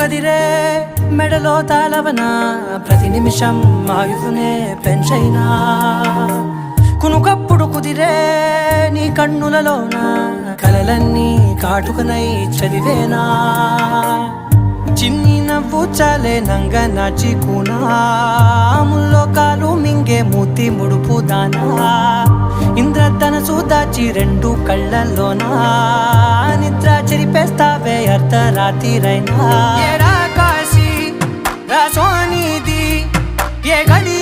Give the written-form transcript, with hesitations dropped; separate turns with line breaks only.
కదిరే మెడలో తాళవన ప్రతి నిమిషం ఆయుధునే పెంచైనా కునుకప్పుడు కుదిరే నీ కన్నులలోన కలలన్నీ కాటుకనై చదివేనా చిన్ని నవ్వు చాలే నంగ నాచి కూనాముల్లో కాలు మింగే మూతి ముడుపు దానా ఇంద్రధనసు దాచి రెండు కళ్ళల్లోనా నిద్ర చెరిపేస్తావే అర్ధరాత్రిరైనా ఏడా కాశీ రాసోనిది ఏ గడి